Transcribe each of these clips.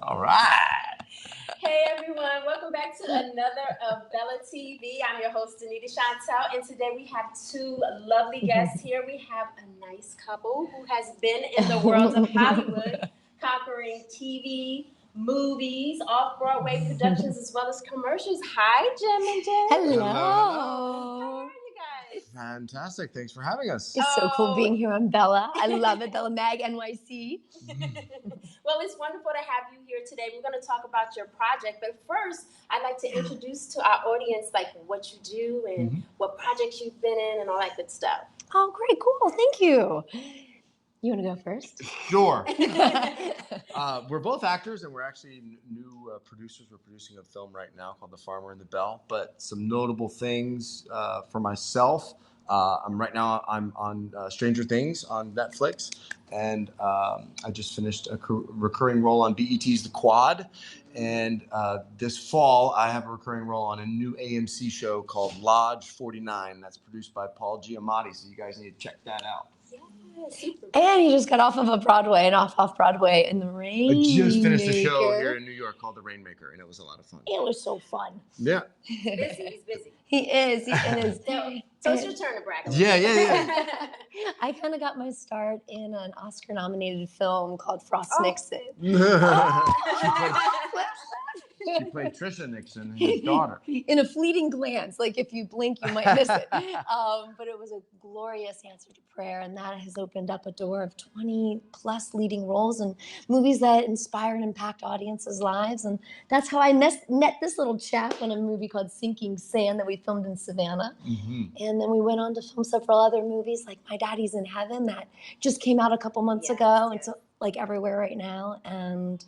All right. Hey everyone, welcome back to another of Bella TV. I'm your host, Danita Chantel, and today we have two lovely guests here. We have a nice couple who has been in the world of Hollywood, conquering TV, movies, off-Broadway productions, as well as commercials. Hi, Jim and Jen. Hello. How are you guys? Fantastic. Thanks for having us. It's so cool being here. I'm Bella. I love it. Bella Mag NYC. Well, it's wonderful to have you here today. We're going to talk about your project, but first, I'd like to introduce to our audience like what you do and what projects you've been in and all that good stuff. Oh, great. Cool. Thank you. You want to go first? Sure. We're both actors, and we're actually new producers. We're producing a film right now called The Farmer and the Belle. But some notable things for myself. I'm on Stranger Things on Netflix, and I just finished a recurring role on BET's The Quad. And this fall, I have a recurring role on a new AMC show called Lodge 49. That's produced by Paul Giamatti, so you guys need to check that out. And he just got off of a Broadway and off Broadway in The Rainmaker. I just finished a show here in New York called The Rainmaker, and it was a lot of fun. It was so fun. Yeah. He's busy. He is. So it's your turn to brag. Yeah. I kind of got my start in an Oscar-nominated film called Frost Nixon. She played Trisha Nixon, his daughter. In a fleeting glance, like if you blink, you might miss it. But it was a glorious answer to prayer, and that has opened up a door of 20 plus leading roles in movies that inspire and impact audiences' lives. And that's how I met this little chap in a movie called Sinking Sand that we filmed in Savannah. And then we went on to film several other movies like My Daddy's in Heaven that just came out a couple months ago. It's like everywhere right now. And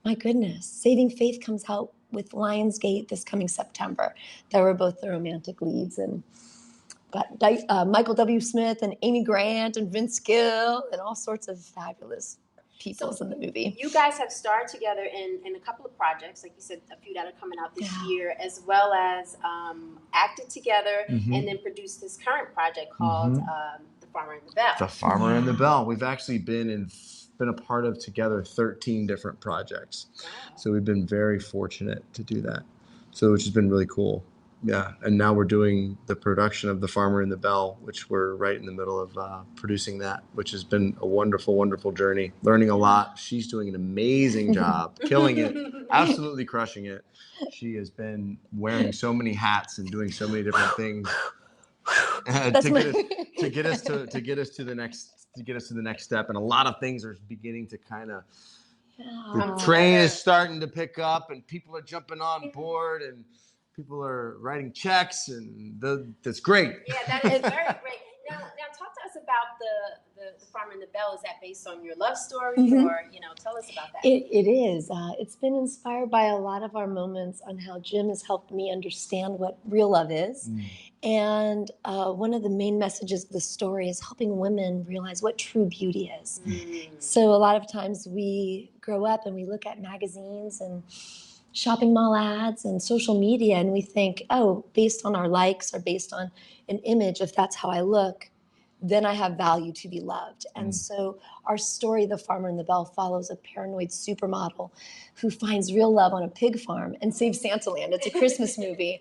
my goodness, Saving Faith comes out with Lionsgate this coming September. That were both the romantic leads, and got Michael W. Smith and Amy Grant and Vince Gill and all sorts of fabulous people in the movie. You guys have starred together in a couple of projects, like you said, a few that are coming out this year, as well as acted together and then produced this current project called The Farmer and the Belle. The Farmer and the Belle. We've actually been a part of together 13 different projects. Wow. So we've been very fortunate to do that. So which has been really cool. Yeah. And now we're doing the production of The Farmer and the Belle, which we're right in the middle of producing that, which has been a wonderful, wonderful journey. Learning a lot. She's doing an amazing job, killing it, absolutely crushing it. She has been wearing so many hats and doing so many different things to get us to the next step. And a lot of things are beginning to kind of, the train is starting to pick up and people are jumping on board and people are writing checks and that's great. Yeah, that is very great. Now talk to us about the Farmer and the Belle. Is that based on your love story or, tell us about that. It is. It's been inspired by a lot of our moments on how Jim has helped me understand what real love is. And one of the main messages of the story is helping women realize what true beauty is. So a lot of times we grow up and we look at magazines and shopping mall ads and social media and we think, oh, based on our likes or based on an image, if that's how I look, then I have value to be loved. And so our story, The Farmer and the Belle, follows a paranoid supermodel who finds real love on a pig farm and saves Santaland. It's a Christmas movie.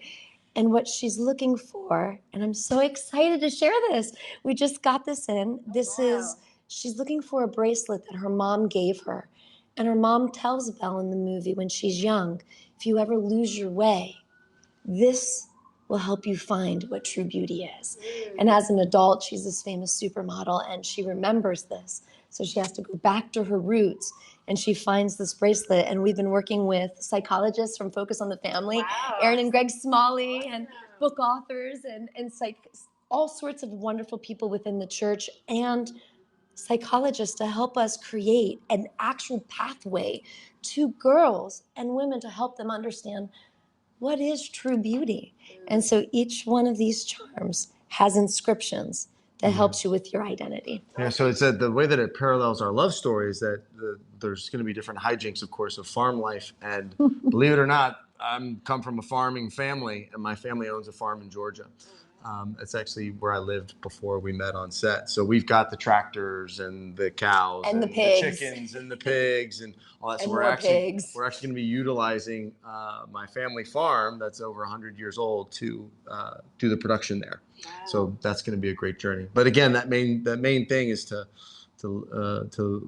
And what she's looking for, and I'm so excited to share this. We just got this in. She's looking for a bracelet that her mom gave her. And her mom tells Belle in the movie when she's young, if you ever lose your way, this will help you find what true beauty is. And as an adult, she's this famous supermodel and she remembers this. So she has to go back to her roots and she finds this bracelet. And we've been working with psychologists from Focus on the Family, Aaron and Greg Smalley, and book authors and all sorts of wonderful people within the church and psychologists to help us create an actual pathway to girls and women to help them understand what is true beauty. And so each one of these charms has inscriptions that helps you with your identity. Yeah, so it's the way that it parallels our love story is that there's going to be different hijinks, of course, of farm life. And believe it or not, I come from a farming family, and my family owns a farm in Georgia. It's actually where I lived before we met on set. So we've got the tractors and the cows And the the pigs. chickens and the pigs and all that. And So more pigs. we're actually going to be utilizing my family farm that's over 100 years old to do the production there. Wow. So that's going to be a great journey. But again, that main thing is to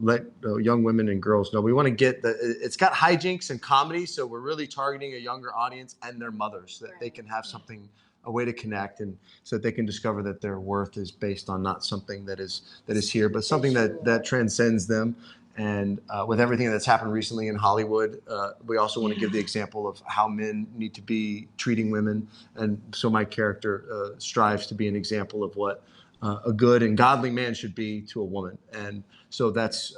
let young women and girls know we want to get it's got hijinks and comedy, so we're really targeting a younger audience and their mothers, so that they can have something, a way to connect, and so that they can discover that their worth is based on not something that is here, but something that transcends them. And with everything that's happened recently in Hollywood, we also want to give the example of how men need to be treating women, and so my character strives to be an example of what a good and godly man should be to a woman. And so that's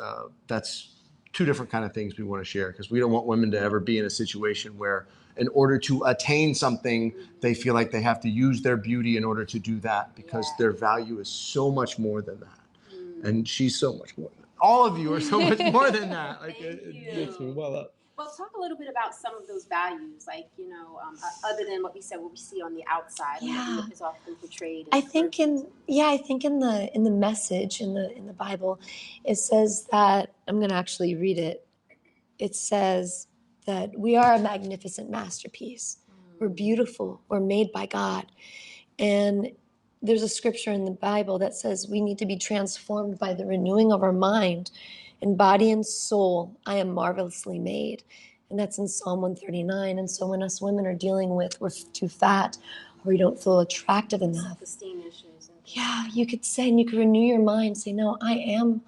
two different kind of things we want to share, because we don't want women to ever be in a situation where in order to attain something, they feel like they have to use their beauty in order to do that, because their value is so much more than that. And she's so much more. All of you are so much more than that. Like it makes me well up. Well, talk a little bit about some of those values, like, other than what we said, what we see on the outside, and what is often portrayed. I think in the message in the Bible, it says that, I'm going to actually read it. It says that we are a magnificent masterpiece. We're beautiful. We're made by God. And there's a scripture in the Bible that says we need to be transformed by the renewing of our mind. In body and soul, I am marvelously made. And that's in Psalm 139. And so when us women are dealing with we're too fat, or we don't feel attractive enough, self-esteem issues. You could say, and you could renew your mind, say, no, I am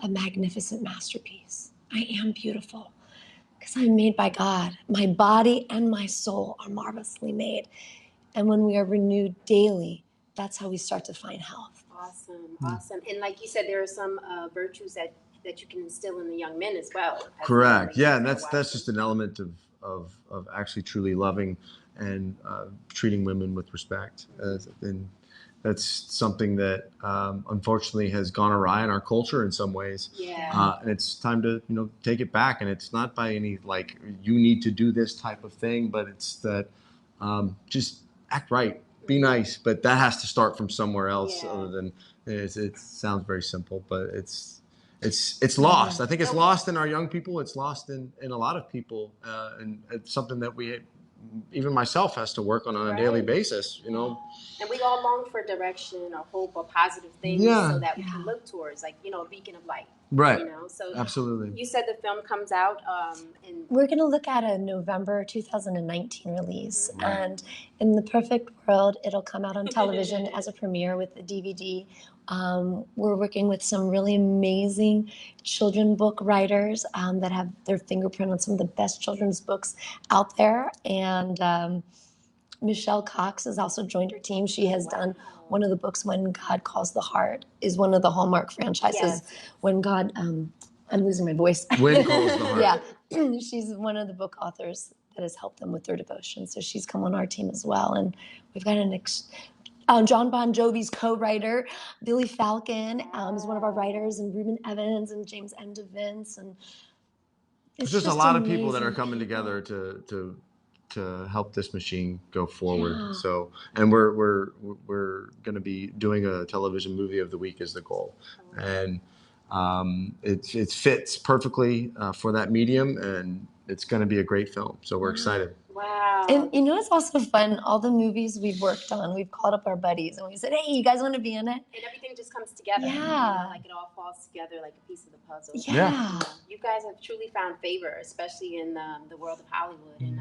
a magnificent masterpiece. I am beautiful because I'm made by God. My body and my soul are marvelously made. And when we are renewed daily, that's how we start to find health. Awesome. And like you said, there are some virtues that you can instill in the young men as well. Correct. Yeah, and that's just an element of actually truly loving and treating women with respect. And that's something that unfortunately has gone awry in our culture in some ways. And it's time to take it back. And it's not by any you need to do this type of thing, but it's that just act right, be nice. But that has to start from somewhere else other than it sounds very simple, but it's lost. I think it's lost in our young people. It's lost in a lot of people, and it's something that even myself has to work on a daily basis. And we all long for direction or hope or positive things, so that we can look towards, a beacon of light. Right. So absolutely. You said the film comes out we're going to look at a November 2019 release, and in the perfect world, it'll come out on television as a premiere with a DVD. We're working with some really amazing children book writers that have their fingerprint on some of the best children's books out there. And Michelle Cox has also joined our team. She has done one of the books, When God Calls the Heart, is one of the Hallmark franchises. When God, I'm losing my voice. When Calls the Heart. She's one of the book authors that has helped them with their devotion. So she's come on our team as well. And we've got John Bon Jovi's co-writer, Billy Falcon, is one of our writers, and Ruben Evans and James N. DeVince. And it's just a lot of people that are coming together to help this machine go forward. So, and we're going to be doing a television movie of the week as the goal, and it fits perfectly for that medium, and it's going to be a great film. So we're excited. Wow. And it's also fun. All the movies we've worked on, we've called up our buddies and we said, hey, you guys want to be in it? And everything just comes together. Yeah. It all falls together like a piece of the puzzle. Yeah. You guys have truly found favor, especially in the world of Hollywood. And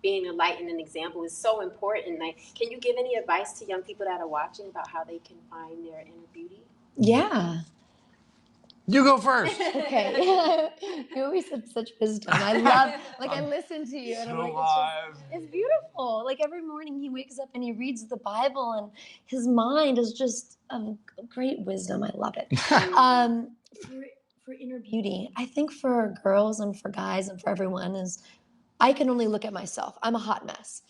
being a light and an example is so important. Can you give any advice to young people that are watching about how they can find their inner beauty? Yeah. You go first. Okay. You always have such wisdom. I love, I listen to you and I'm like, it's beautiful. Every morning he wakes up and he reads the Bible and his mind is just of great wisdom. I love it. For inner beauty, I think for girls and for guys and for everyone is, I can only look at myself. I'm a hot mess.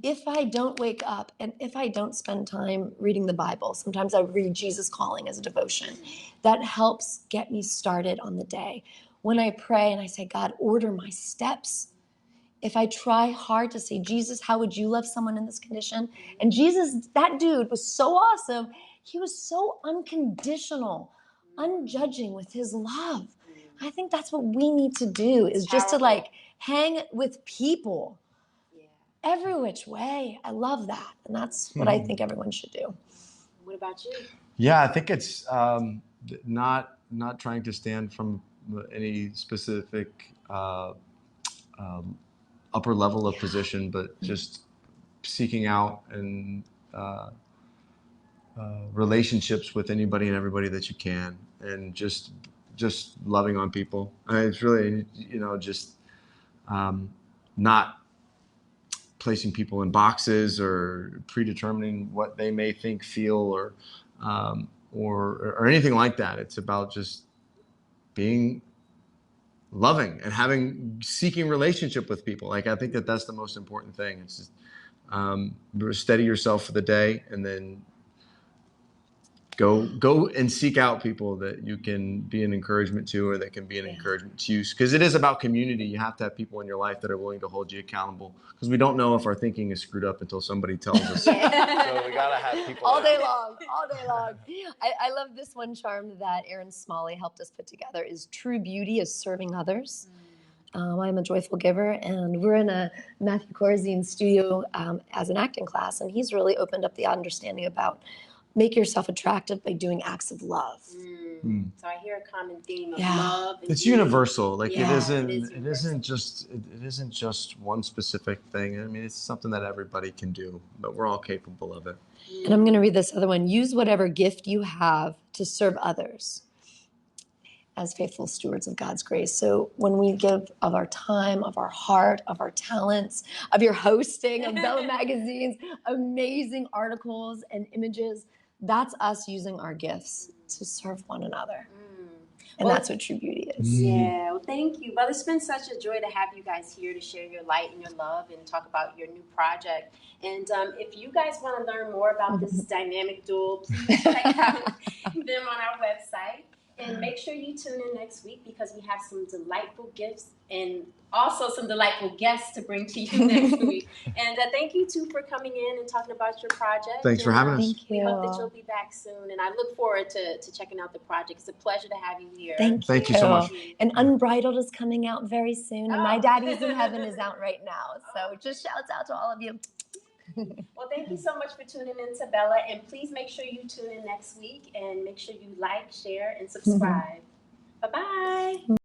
If I don't wake up and if I don't spend time reading the Bible, sometimes I read Jesus Calling as a devotion. That helps get me started on the day. When I pray and I say, God, order my steps if I try hard to say, Jesus, how would you love someone in this condition? And Jesus, that dude was so awesome. He was so unconditional, unjudging with his love. I think that's what we need to do, is just to like hang with people every which way. I love that. And that's what I think everyone should do. What about you? Yeah, I think it's not trying to stand from any specific upper level of position, but just seeking out and relationships with anybody and everybody that you can, and just loving on people. It's really, just not placing people in boxes or predetermining what they may think, feel, or anything like that. It's about just being loving and seeking relationship with people. Like, I think that's the most important thing. It's just steady yourself for the day, and then go and seek out people that you can be an encouragement to, or that can be an encouragement to you. Because it is about community. You have to have people in your life that are willing to hold you accountable, because we don't know if our thinking is screwed up until somebody tells us. So we got to have people all day long. I love this one charm that Aaron Smalley helped us put together, is true beauty is serving others. I'm a joyful giver, and we're in a Matthew Corzine studio as an acting class, and he's really opened up the understanding about make yourself attractive by doing acts of love. So I hear a common theme of love. And it's universal. Like it isn't universal. it isn't just one specific thing. I mean, it's something that everybody can do, but we're all capable of it. And I'm going to read this other one. Use whatever gift you have to serve others as faithful stewards of God's grace. So when we give of our time, of our heart, of our talents, of your hosting, of Bella Magazine's amazing articles and images, that's us using our gifts to serve one another. And that's what true beauty is. Yeah, well, thank you. Well, it's been such a joy to have you guys here to share your light and your love and talk about your new project. And if you guys want to learn more about this dynamic duo, please check out them on our website. And make sure you tune in next week, because we have some delightful gifts and also some delightful guests to bring to you next week. And thank you, too, for coming in and talking about your project. Thanks for having us. We hope that you'll be back soon. And I look forward to checking out the project. It's a pleasure to have you here. Thank you so much. And Unbridled is coming out very soon. And My Daddy's in Heaven is out right now. So just shouts out to all of you. Well, thank you so much for tuning in to Bella, and please make sure you tune in next week, and make sure you like, share, and subscribe. Bye-bye.